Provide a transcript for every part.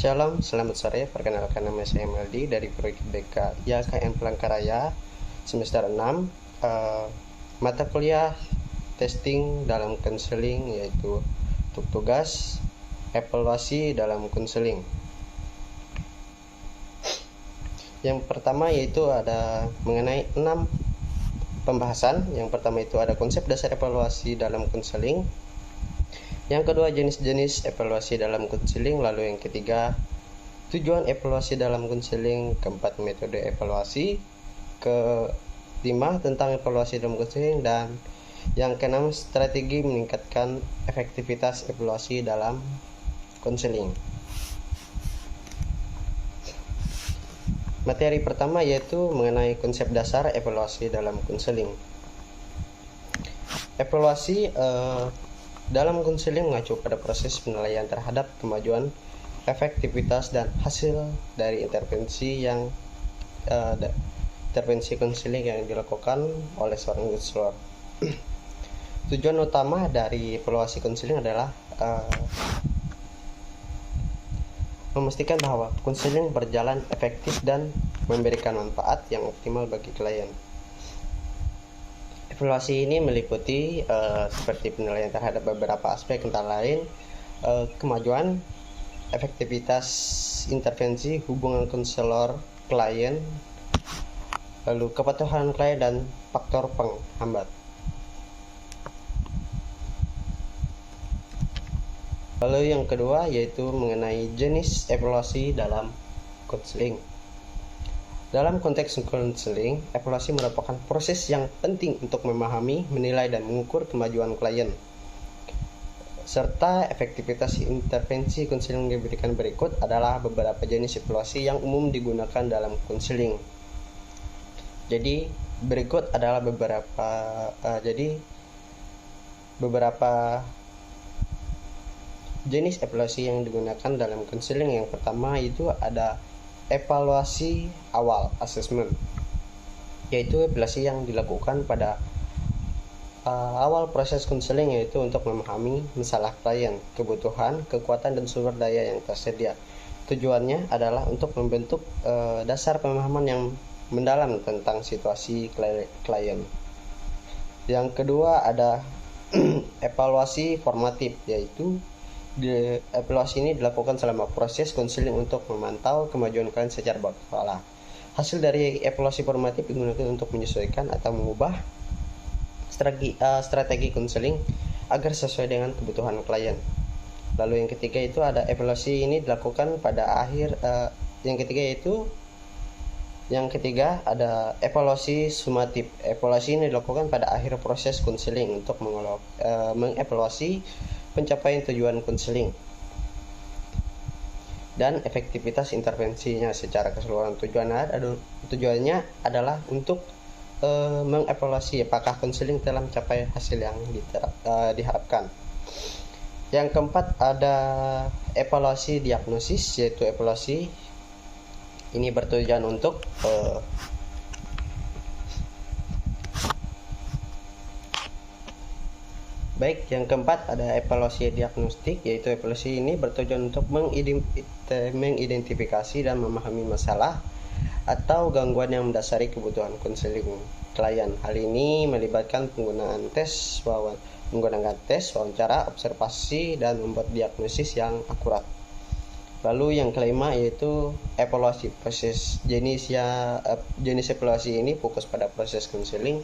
Shalom, selamat sore. Perkenalkan, nama saya Meldi dari proyek BK IAKM Palangkaraya semester 6. Mata kuliah testing dalam konseling yaitu untuk tugas evaluasi dalam konseling. Yang pertama yaitu ada mengenai 6 pembahasan. Yang pertama itu ada konsep dasar evaluasi dalam konseling. Yang kedua, jenis-jenis evaluasi dalam konseling. Lalu yang ketiga, tujuan evaluasi dalam konseling. Keempat, metode evaluasi. Kelima, tentang evaluasi dalam konseling. Dan yang keenam, strategi meningkatkan efektivitas evaluasi dalam konseling. Materi pertama yaitu mengenai konsep dasar evaluasi dalam konseling. Evaluasi dalam konseling mengacu pada proses penilaian terhadap kemajuan, efektivitas, dan hasil dari intervensi konseling yang dilakukan oleh seorang konselor. Tujuan utama dari evaluasi konseling adalah memastikan bahwa konseling berjalan efektif dan memberikan manfaat yang optimal bagi klien. Evaluasi ini meliputi seperti penilaian terhadap beberapa aspek, antara lain kemajuan, efektivitas intervensi, hubungan konselor klien, lalu kepatuhan klien, dan faktor penghambat. Lalu yang kedua yaitu mengenai jenis evaluasi dalam konseling. Dalam konteks konseling, evaluasi merupakan proses yang penting untuk memahami, menilai, dan mengukur kemajuan klien serta efektivitas intervensi konseling yang diberikan. Berikut adalah beberapa jenis evaluasi yang umum digunakan dalam konseling. Jadi berikut adalah beberapa jenis evaluasi yang digunakan dalam konseling. Yang pertama itu ada evaluasi awal, assessment, yaitu evaluasi yang dilakukan pada awal proses konseling, yaitu untuk memahami masalah klien, kebutuhan, kekuatan, dan sumber daya yang tersedia. Tujuannya adalah untuk membentuk dasar pemahaman yang mendalam tentang situasi klien. Yang kedua ada evaluasi formatif, yaitu evaluasi ini dilakukan selama proses konseling untuk memantau kemajuan klien secara berkala. Hasil dari evaluasi formatif digunakan untuk menyesuaikan atau mengubah strategi konseling agar sesuai dengan kebutuhan klien. Lalu yang ketiga itu ada evaluasi ini dilakukan pada akhir. Yang ketiga ada evaluasi sumatif. Evaluasi ini dilakukan pada akhir proses konseling untuk mengevaluasi pencapaian tujuan konseling dan efektivitas intervensinya secara keseluruhan. Tujuannya adalah untuk mengevaluasi apakah konseling telah mencapai hasil yang diharapkan. Yang keempat ada evaluasi diagnosis, yaitu evaluasi ini bertujuan untuk yang keempat ada evaluasi diagnostik, yaitu evaluasi ini bertujuan untuk mengidentifikasi dan memahami masalah atau gangguan yang mendasari kebutuhan konseling klien. Hal ini melibatkan penggunaan tes, wawancara, observasi, dan membuat diagnosis yang akurat. Lalu yang kelima yaitu evaluasi proses. Jenis evaluasi ini fokus pada proses konseling,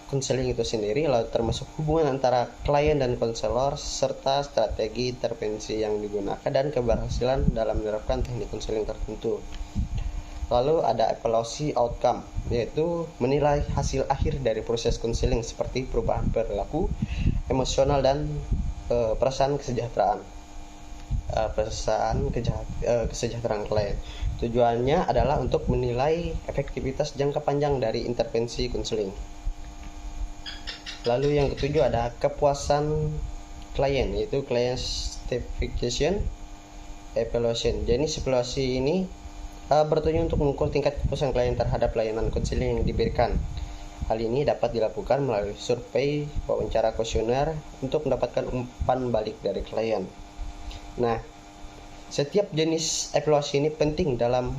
konseling itu sendiri, lalu termasuk hubungan antara klien dan konselor serta strategi intervensi yang digunakan dan keberhasilan dalam menerapkan teknik konseling tertentu. Lalu ada evaluasi outcome, yaitu menilai hasil akhir dari proses konseling seperti perubahan perilaku, emosional, dan kesejahteraan klien. Tujuannya adalah untuk menilai efektivitas jangka panjang dari intervensi konseling. Lalu yang ketujuh ada kepuasan klien, yaitu client satisfaction evaluation. Jenis evaluasi ini bertujuan untuk mengukur tingkat kepuasan klien terhadap layanan konseling yang diberikan. Hal ini dapat dilakukan melalui survei, wawancara, kuesioner untuk mendapatkan umpan balik dari klien. Nah, Setiap jenis evaluasi ini penting dalam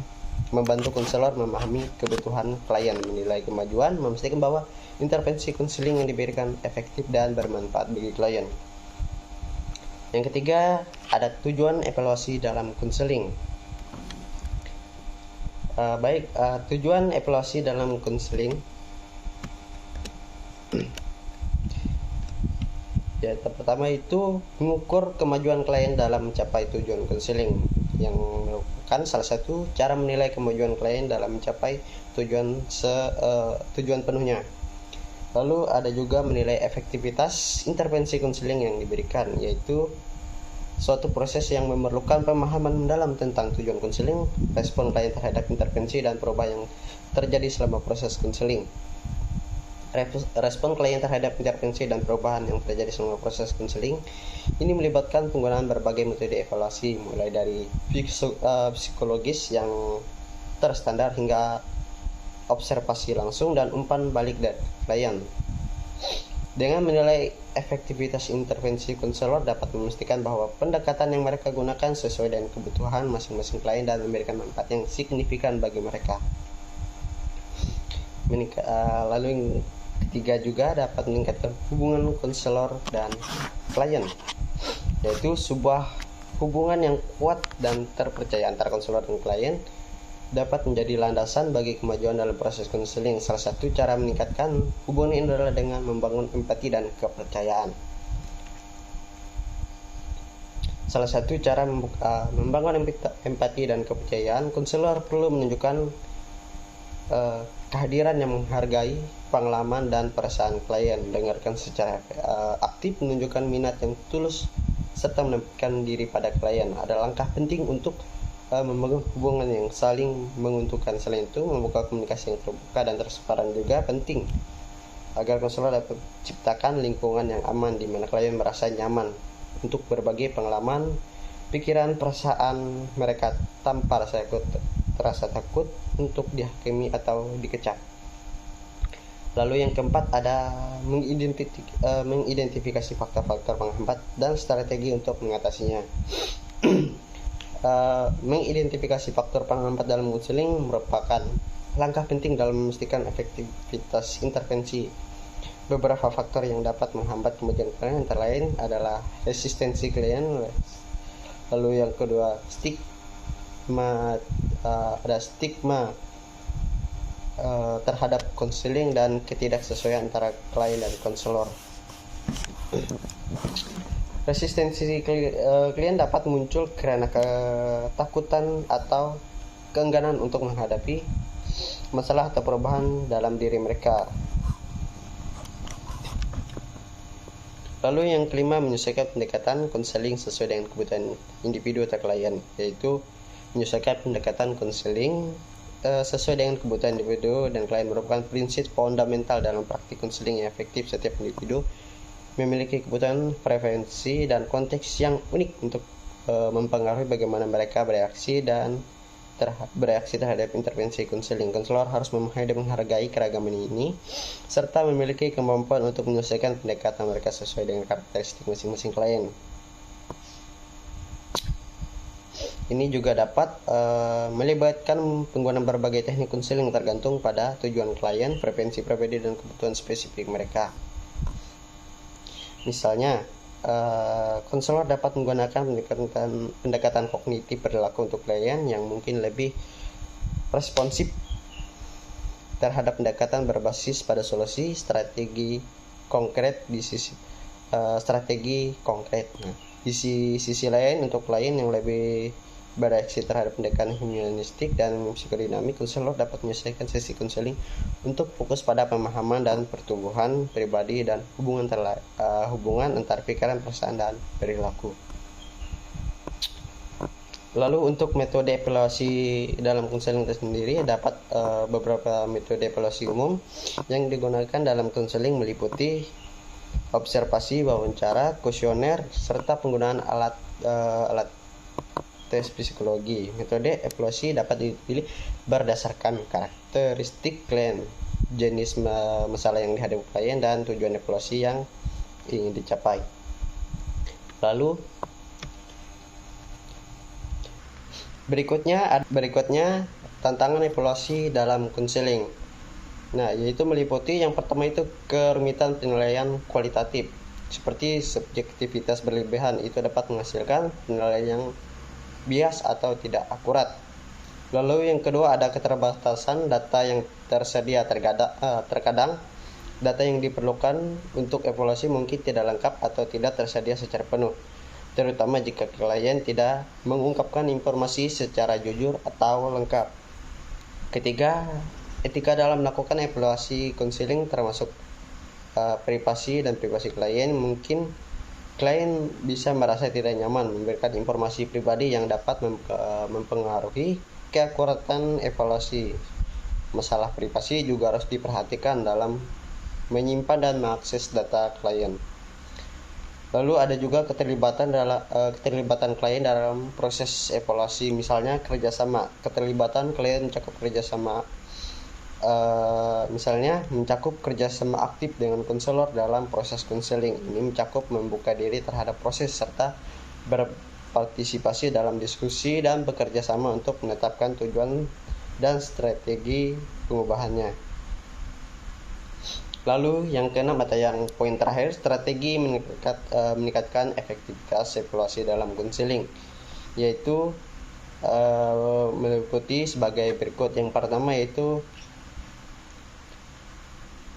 membantu konselor memahami kebutuhan klien, menilai kemajuan, memastikan bahwa intervensi konseling yang diberikan efektif dan bermanfaat bagi klien. Yang ketiga, ada tujuan evaluasi dalam konseling. Tujuan evaluasi dalam konseling ya, pertama itu mengukur kemajuan klien dalam mencapai tujuan konseling, yang merupakan salah satu cara menilai kemajuan klien dalam mencapai tujuan penuhnya. Lalu ada juga menilai efektivitas intervensi konseling yang diberikan, yaitu suatu proses yang memerlukan pemahaman mendalam tentang tujuan konseling, respon klien terhadap intervensi, dan perubahan yang terjadi selama proses konseling. Respon klien terhadap intervensi dan perubahan yang terjadi selama proses konseling ini melibatkan penggunaan berbagai metode evaluasi, mulai dari psikologis yang terstandar hingga observasi langsung dan umpan balik dari klien. Dengan menilai efektivitas intervensi, konselor dapat memastikan bahwa pendekatan yang mereka gunakan sesuai dengan kebutuhan masing-masing klien dan memberikan manfaat yang signifikan bagi mereka. Lalu yang ketiga juga dapat meningkatkan hubungan konselor dan klien, yaitu sebuah hubungan yang kuat dan terpercaya antara konselor dan klien dapat menjadi landasan bagi kemajuan dalam proses konseling. Salah satu cara meningkatkan hubungan ini adalah dengan membangun empati dan kepercayaan. Salah satu cara membangun empati dan kepercayaan, konselor perlu menunjukkan kehadiran yang menghargai pengalaman dan perasaan klien, dengarkan secara aktif, menunjukkan minat yang tulus, serta menempatkan diri pada klien. Ada langkah penting untuk membangun hubungan yang saling menguntungkan. Selain itu, membuka komunikasi yang terbuka dan transparan juga penting agar konselor dapat menciptakan lingkungan yang aman di mana klien merasa nyaman untuk berbagi pengalaman, pikiran, perasaan mereka tanpa terasa takut untuk dihakimi atau dikecap. Lalu yang keempat ada mengidentifikasi faktor-faktor penghambat dan strategi untuk mengatasinya. Mengidentifikasi faktor penghambat dalam konseling merupakan langkah penting dalam memastikan efektivitas intervensi. Beberapa faktor yang dapat menghambat kemajuan klien antara lain adalah resistensi klien, lalu yang kedua stigma terhadap konseling dan ketidaksesuaian antara klien dan konselor. Resistensi klien dapat muncul karena ketakutan atau keengganan untuk menghadapi masalah atau perubahan dalam diri mereka. Lalu yang kelima, menyesuaikan pendekatan konseling sesuai dengan kebutuhan individu atau klien, yaitu menyesuaikan pendekatan konseling sesuai dengan kebutuhan individu dan klien merupakan prinsip fundamental dalam praktik konseling yang efektif. Setiap individu memiliki kebutuhan, preferensi, dan konteks yang unik untuk mempengaruhi bagaimana mereka bereaksi terhadap intervensi konseling. Konselor harus memahami dan menghargai keragaman ini serta memiliki kemampuan untuk menyelesaikan pendekatan mereka sesuai dengan karakteristik masing-masing klien. Ini juga dapat melibatkan penggunaan berbagai teknik konseling tergantung pada tujuan klien, preferensi pribadi, dan kebutuhan spesifik mereka. Misalnya, konselor dapat menggunakan pendekatan kognitif perilaku untuk klien yang mungkin lebih responsif terhadap pendekatan berbasis pada solusi strategi konkret di sisi lain, untuk klien yang lebih bereaksi terhadap pendekatan humanistik dan psikodinamik, konselor dapat menyelesaikan sesi konseling untuk fokus pada pemahaman dan pertumbuhan pribadi dan hubungan antar pikiran, perasaan, dan perilaku. Lalu untuk metode evaluasi dalam konseling tersendiri, dapat beberapa metode evaluasi umum yang digunakan dalam konseling meliputi observasi, wawancara, kuesioner, serta penggunaan alat tes psikologi. Metode evaluasi dapat dipilih berdasarkan karakteristik klien, jenis masalah yang dihadapi klien, dan tujuan evaluasi yang ingin dicapai. Lalu Berikutnya tantangan evaluasi dalam konseling. Nah, yaitu meliputi yang pertama itu kerumitan penilaian kualitatif. Seperti subjektivitas berlebihan itu dapat menghasilkan penilaian yang bias atau tidak akurat. Lalu yang kedua ada keterbatasan data yang tersedia. Terkadang data yang diperlukan untuk evaluasi mungkin tidak lengkap atau tidak tersedia secara penuh, terutama jika klien tidak mengungkapkan informasi secara jujur atau lengkap. Ketiga, etika dalam melakukan evaluasi konseling termasuk privasi dan privasi klien. Mungkin klien bisa merasa tidak nyaman memberikan informasi pribadi yang dapat mempengaruhi keakuratan evaluasi. Masalah privasi juga harus diperhatikan dalam menyimpan dan mengakses data klien. Lalu ada juga keterlibatan klien dalam proses evaluasi, misalnya kerjasama. Keterlibatan klien mencakup kerjasama, misalnya mencakup kerjasama aktif dengan konselor dalam proses konseling. Ini mencakup membuka diri terhadap proses serta berpartisipasi dalam diskusi dan bekerja sama untuk menetapkan tujuan dan strategi pengubahannya. Lalu yang keenam atau yang poin terakhir, strategi meningkatkan efektivitas evaluasi dalam konseling, yaitu meliputi sebagai berikut. Yang pertama yaitu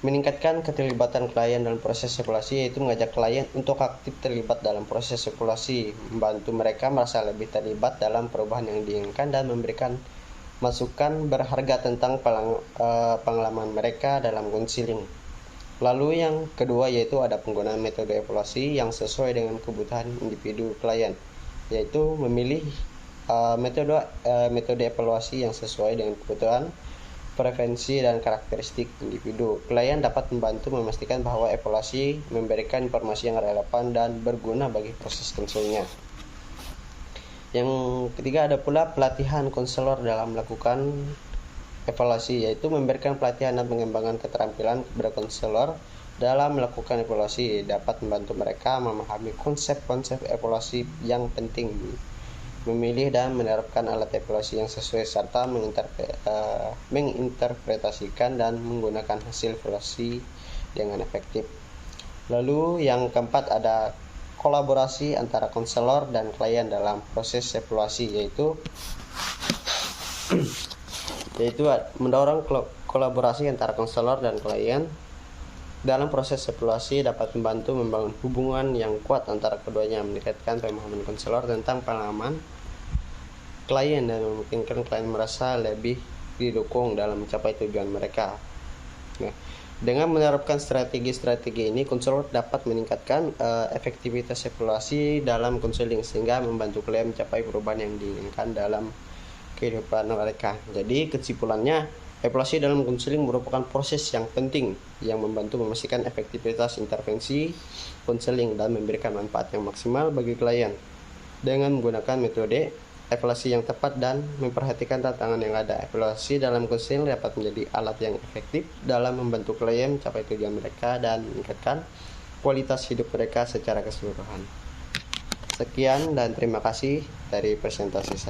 meningkatkan keterlibatan klien dalam proses evaluasi, yaitu mengajak klien untuk aktif terlibat dalam proses evaluasi, membantu mereka merasa lebih terlibat dalam perubahan yang diinginkan dan memberikan masukan berharga tentang pengalaman mereka dalam konseling. Lalu yang kedua yaitu ada penggunaan metode evaluasi yang sesuai dengan kebutuhan individu klien, yaitu memilih metode evaluasi yang sesuai dengan kebutuhan, preferensi dan karakteristik individu. Klien dapat membantu memastikan bahwa evaluasi memberikan informasi yang relevan dan berguna bagi proses konselingnya. Yang ketiga ada pula pelatihan konselor dalam melakukan evaluasi, yaitu memberikan pelatihan dan pengembangan keterampilan kepada konselor dalam melakukan evaluasi dapat membantu mereka memahami konsep-konsep evaluasi yang penting, memilih dan menerapkan alat evaluasi yang sesuai, serta menginterpretasikan dan menggunakan hasil evaluasi dengan efektif. Lalu yang keempat ada kolaborasi antara konselor dan klien dalam proses evaluasi, yaitu mendorong kolaborasi antara konselor dan klien dalam proses evaluasi dapat membantu membangun hubungan yang kuat antara keduanya, meningkatkan pemahaman konselor tentang pengalaman klien dan memungkinkan klien merasa lebih didukung dalam mencapai tujuan mereka. Nah, dengan menerapkan strategi-strategi ini, konselor dapat meningkatkan efektivitas evaluasi dalam konseling sehingga membantu klien mencapai perubahan yang diinginkan dalam kehidupan mereka. Jadi kesimpulannya, evaluasi dalam konseling merupakan proses yang penting yang membantu memastikan efektivitas intervensi konseling dan memberikan manfaat yang maksimal bagi klien. Dengan menggunakan metode evaluasi yang tepat dan memperhatikan tantangan yang ada, evaluasi dalam konseling dapat menjadi alat yang efektif dalam membantu klien mencapai tujuan mereka dan meningkatkan kualitas hidup mereka secara keseluruhan. Sekian dan terima kasih dari presentasi saya.